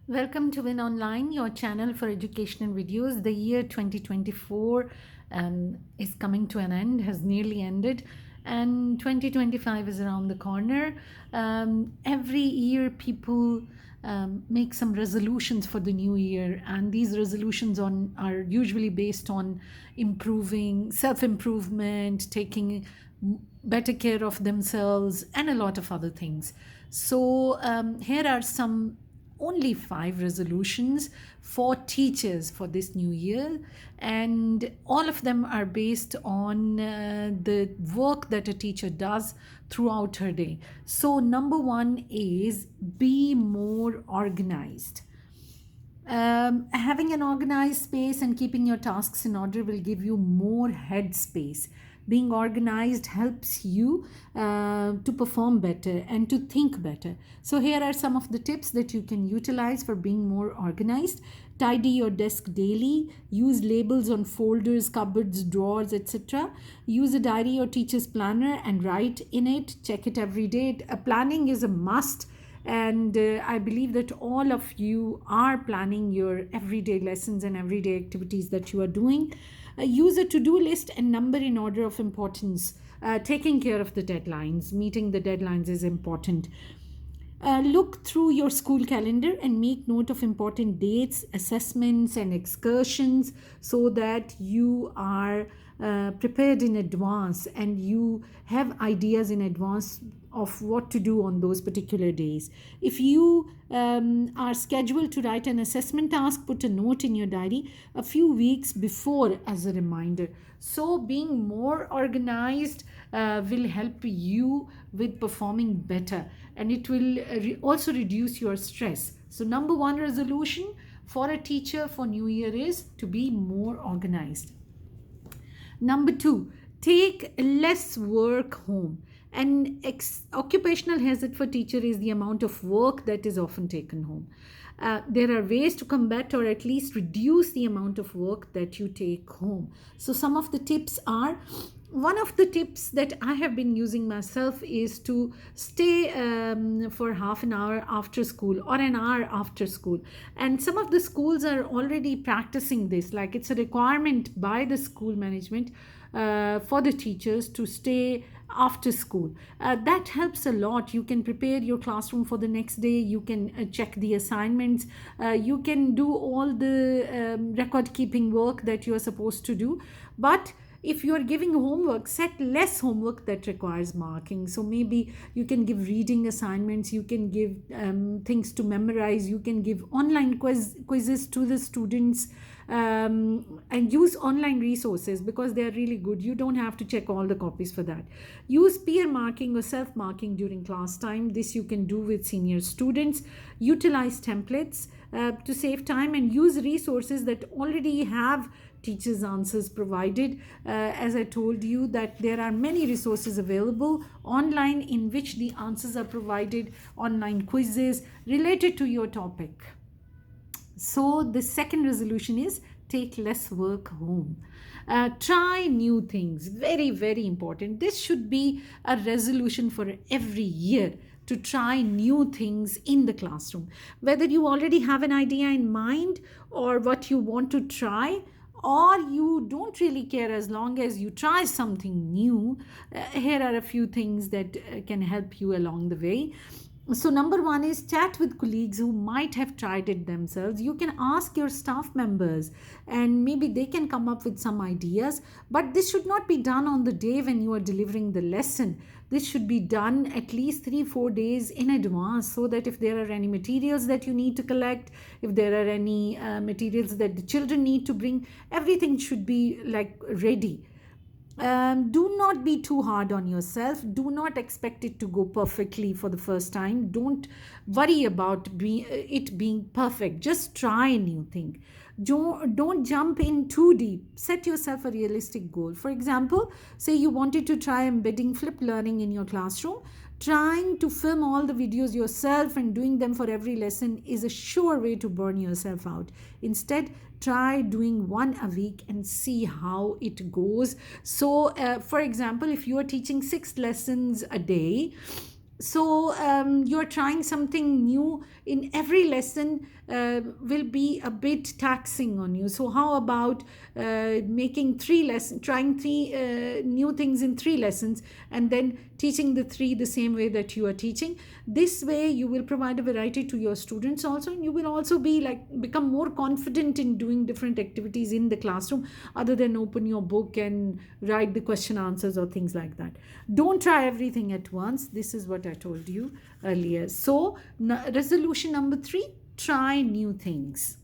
Welcome to Win Online, your channel for educational videos. The year 2024 is coming to an end, has nearly ended, and 2025 is around the corner. Every year, people make some resolutions for the new year, and these resolutions are usually based on improving, self improvement, taking better care of themselves, and a lot of other things. So, here are some only 5 resolutions for teachers for this new year, and all of them are based on the work that a teacher does throughout her day. So, number one is be more organized. Having an organized space and keeping your tasks in order will give you more head space. Being organized helps you to perform better and to think better. So, here are some of the tips that you can utilize for being more organized. Tidy your desk daily. Use labels on folders, cupboards, drawers, etc. Use a diary or teacher's planner and write in it. Check it every day. Planning is a must, and I believe that all of you are planning your everyday lessons and everyday activities that you are doing. Use a to-do list and number in order of importance. Taking care of the deadlines, meeting the deadlines is important. Look through your school calendar and make note of important dates, assessments, and excursions so that you are prepared in advance and you have ideas in advance of what to do on those particular days. If you are scheduled to write an assessment task, put a note in your diary a few weeks before as a reminder. So, being more organized will help you with performing better, and it will also reduce your stress. So, number one resolution for a teacher for New Year is to be more organized. Number two, take less work home. An occupational hazard for teacher is the amount of work that is often taken home. There are ways to combat or at least reduce the amount of work that you take home. So, some of the tips are, one of the tips that I have been using myself is to stay for half an hour after school or an hour after school. And some of the schools are already practicing this, like it's a requirement by the school management for the teachers to stay after school. That helps a lot. You can prepare your classroom for the next day, you can check the assignments, you can do all the record keeping work that you are supposed to do. But if you are giving homework, set less homework that requires marking. So maybe you can give reading assignments, you can give things to memorize, you can give online quizzes to the students, and use online resources because they are really good. You don't have to check all the copies for that. Use peer marking or self marking during class time. This you can do with senior students. Utilize templates to save time, and use resources that already have teachers' answers provided. As I told you, that there are many resources available online in which the answers are provided, online quizzes related to your topic. So, the second resolution is take less work home. Try new things. Very, very important. This should be a resolution for every year, to try new things in the classroom. Whether you already have an idea in mind or what you want to try, or you don't really care, as long as you try something new, here are a few things that can help you along the way. So, number one is chat with colleagues who might have tried it themselves. You can ask your staff members and maybe they can come up with some ideas. But this should not be done on the day when you are delivering the lesson. This should be done at least 3-4 days in advance, so that if there are any materials that you need to collect, if there are any materials that the children need to bring, everything should be like ready. Do not be too hard on yourself. Do not expect it to go perfectly for the first time. Don't worry about it being perfect. Just try a new thing. Don't jump in too deep. Set yourself a realistic goal. For example, say you wanted to try embedding flipped learning in your classroom. Trying to film all the videos yourself and doing them for every lesson is a sure way to burn yourself out. Instead, try doing one a week and see how it goes. So, for example, if you are teaching 6 lessons a day, so you're trying something new in every lesson. will be a bit taxing on you. So how about making 3 lessons, trying 3 new things in 3 lessons, and then teaching the 3 the same way that you are teaching. This way you will provide a variety to your students also, and you will also be like become more confident in doing different activities in the classroom other than open your book and write the question answers or things like that. Don't try everything at once. This is what I told you earlier. So resolution number 3, try new things.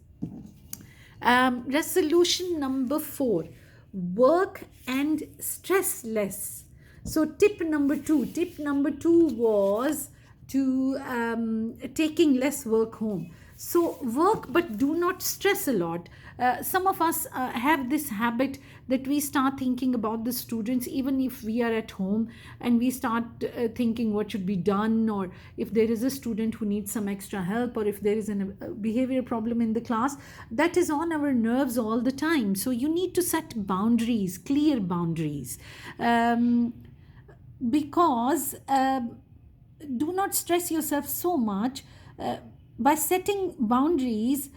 Resolution number 4, work and stress less. So tip number two was to taking less work home. So work, but do not stress a lot. Some of us have this habit that we start thinking about the students even if we are at home, and we start thinking what should be done, or if there is a student who needs some extra help, or if there is a behavior problem in the class. That is on our nerves all the time. So you need to set boundaries, clear boundaries, because do not stress yourself so much. By setting boundaries,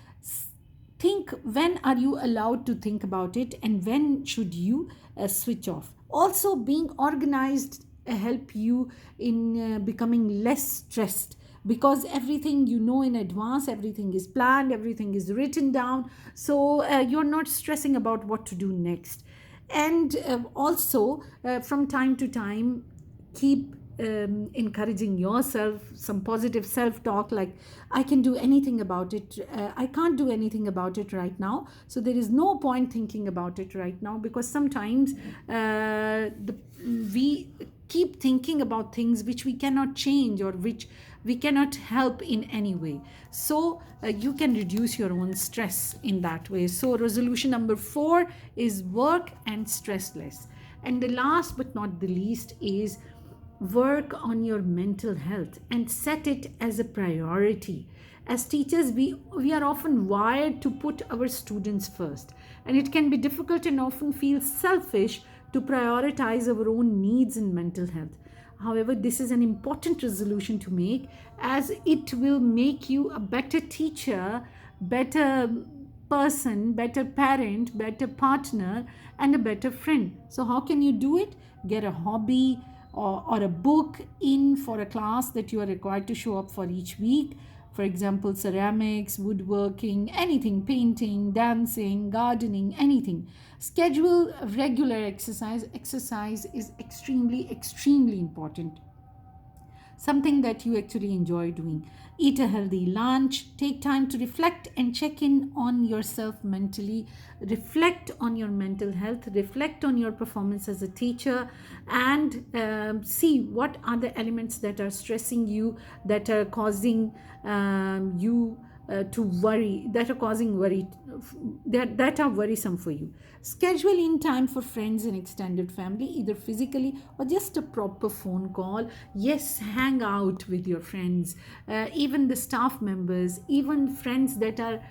think when are you allowed to think about it and when should you switch off. Also, being organized help you in becoming less stressed, because everything you know in advance, everything is planned, everything is written down, so you're not stressing about what to do next. And also, from time to time, keep encouraging yourself some positive self talk, like I can do anything about it, I can't do anything about it right now, so there is no point thinking about it right now, because sometimes we keep thinking about things which we cannot change or which we cannot help in any way. So you can reduce your own stress in that way. So resolution number 4 is work and stress less. And the last but not the least is work on your mental health and set it as a priority. As teachers, we are often wired to put our students first, and it can be difficult and often feel selfish to prioritize our own needs and mental health. However, this is an important resolution to make, as it will make you a better teacher, better person, better parent, better partner, and a better friend. So how can you do it? Get a hobby or a book in for a class that you are required to show up for each week. For example, ceramics, woodworking, anything, painting, dancing, gardening, anything. Schedule regular exercise. Exercise is extremely important, something that you actually enjoy doing. Eat a healthy lunch, take time to reflect and check in on yourself mentally, reflect on your mental health, reflect on your performance as a teacher, and see what are the elements that are stressing you, that are causing you to worry, that are causing worry, that are worrisome for you. Schedule in time for friends and extended family, either physically or just a proper phone call. Yes, hang out with your friends, even the staff members, even friends that are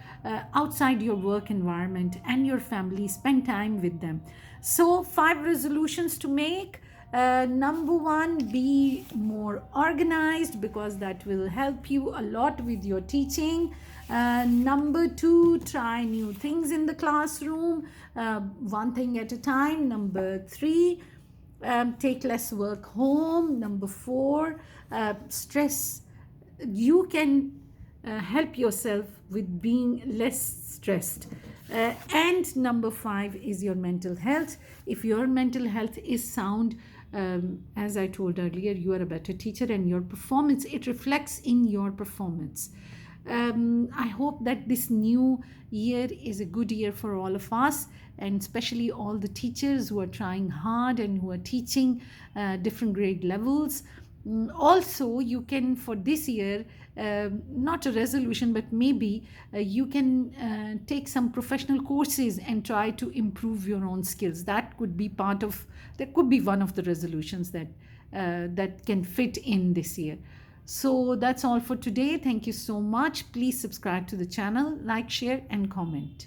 outside your work environment and your family. Spend time with them. So 5 resolutions to make. Number 1, be more organized, because that will help you a lot with your teaching. Number 2, try new things in the classroom, one thing at a time. Number 3, take less work home. Number 4, stress. You can help yourself with being less stressed. And number 5 is your mental health. If your mental health is sound, as I told earlier, you are a better teacher, and your performance, it reflects in your performance. I hope that this new year is a good year for all of us, and especially all the teachers who are trying hard and who are teaching different grade levels. Also, you can, for this year, not a resolution, but maybe you can take some professional courses and try to improve your own skills. That could be one of the resolutions that can fit in this year. So that's all for today. Thank you so much. Please subscribe to the channel, like, share, and comment.